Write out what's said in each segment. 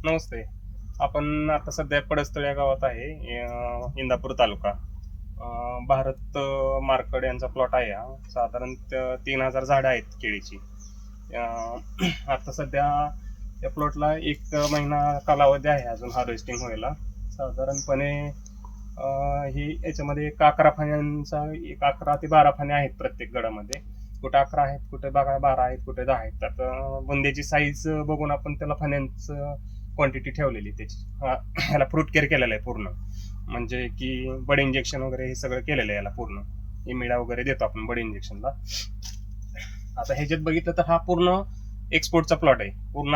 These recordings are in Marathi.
नमस्ते. आपण आता सध्या पडस्तळ या गावात आहे, इंदापूर तालुका. भारत मार्कड यांचा प्लॉट आहे हा. साधारण 3,000 झाडं आहेत केळीची. अ, आता सध्या या प्लॉटला 1 महिना कालावधी आहे अजून हार्वेस्टिंग व्हायला. साधारणपणे ही याच्यामध्ये एक 11 फाण्यांचा, एक 11 ते 12 फाण्या आहेत प्रत्येक गडामध्ये. कुठे 11 आहेत, कुठे 12 आहेत, कुठे 10 आहेत. आता बुंद्याची साईज बघून आपण त्याला फाण्यांचं क्वांटिटी ठेवलेली त्याची. ह्याला फ्रूट केअर केलेलं आहे पूर्ण, म्हणजे की बड इंजेक्शन वगैरे हे सगळं केलेलं आहे याला पूर्ण. इमिडा वगैरे देतो आपण बड इंजेक्शनला. आता ह्याच्यात बघितलं तर हा पूर्ण एक्सपोर्टचा प्लॉट आहे पूर्ण.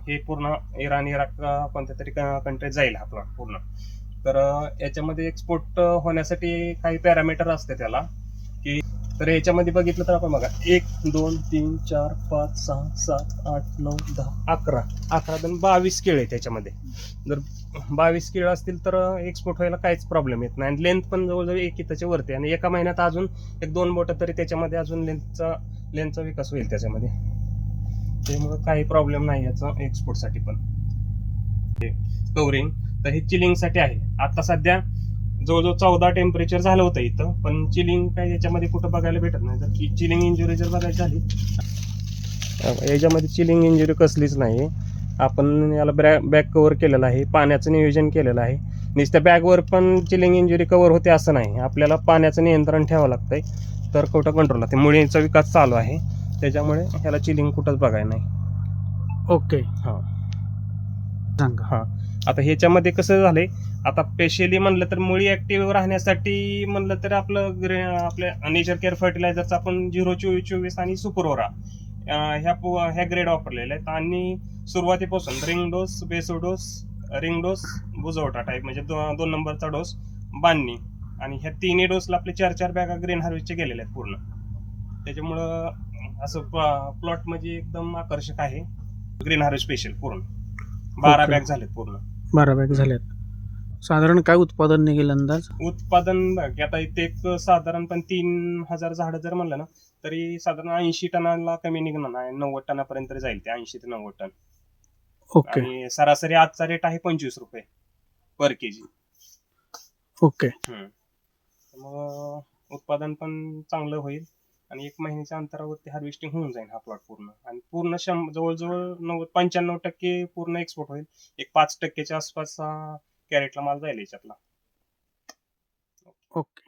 हे पूर्ण इराण, इराक कोणत्या तरी कंट्रीत जाईल हा प्लॉट पूर्ण. तर याच्यामध्ये एक्सपोर्ट होण्यासाठी काही पॅरामीटर असते त्याला, की तर याच्यामध्ये बघितलं तर आपण बघा 1 2 3 4 5 6 7 8 9 10 11 22 केळ आहे त्याच्यामध्ये. जर 22 केळ असतील तर एक्सपोर्ट व्हायला काहीच प्रॉब्लेम येत नाही. आणि लेंथ पण जवळजवळ 1 इंचाच्या वरती, आणि एका महिन्यात अजून 1-2 बोटं तरी त्याच्यामध्ये अजून लेंथचा विकास होईल त्याच्यामध्ये. त्यामुळे काही प्रॉब्लेम नाही याचा एक्सपोर्टसाठी पण. कवरिंग तर हे चिलिंगसाठी आहे. आता सध्या जवळजवळ 14 टेम्परेचर झालं होतं इथं, पण चिलिंग काही याच्यामध्ये कुठं बघायला भेटत नाही. जर चिलिंग इंजुरी जर बघायची झाली, याच्यामध्ये चिलिंग इंजुरी कसलीच नाही. आपण याला बॅग कव्हर केलेलं आहे, पाण्याचं नियोजन केलेलं आहे. नुसत्या बॅगवर पण चिलिंग इंजुरी कव्हर होते असं नाही, आपल्याला पाण्याचं नियंत्रण ठेवावं लागतंय तर कुठं कंट्रोल लागते. मुळीचा विकास चालू आहे त्याच्यामुळे ह्याला चिलिंग कुठंच बघायला नाही. ओके, हां सांगा. हां आता ह्याच्यामध्ये कसं झालंय, आता स्पेशली म्हणलं तर मुळी ऍक्टिव्ह राहण्यासाठी म्हणलं तर आपल्या नेचर केअर फर्टिलायझरचा आपण 0-24-24 आणि सुपरओरा ह्या ग्रेड वापरलेल्या आहेत. आणि सुरुवातीपासून रिंग डोस, बेसो डोस, रिंग डोस, बुजवटा टाईप म्हणजे 2 नंबरचा डोस, बांधणी, आणि ह्या तिन्ही डोसला आपले 4-4 बॅगा ग्रीन हार्वेस्टचे गेलेले आहेत पूर्ण. त्याच्यामुळं असं प्लॉट म्हणजे एकदम आकर्षक आहे. ग्रीन हार्वेस्ट स्पेशल पूर्ण 12 ओके, बॅग झालेत पूर्ण. 12 बॅग झाल्यात. साधारण काय उत्पादन निघेल अंदाज? उत्पादन आता इथे एक साधारणपणे 3,000 झाडं जर म्हणलं ना, तरी साधारण 80 टनाला कमी निघणार नाही, 90 टनापर्यंत जाईल ते, 80 ते 90 टन. ओके, आणि सरासरी आजचा रेट आहे 25 रुपये पर केजी. ओके, मग उत्पादन पण चांगलं होईल, आणि 1 महिन्याच्या अंतरावरती हार्वेस्टिंग होऊन जाईल हा प्लॉट पूर्ण. आणि पूर्ण जवळजवळ 95% पूर्ण एक्सपोर्ट होईल. एक 5%च्या आसपास कॅरेटला माल जाईल याच्यातला. ओके.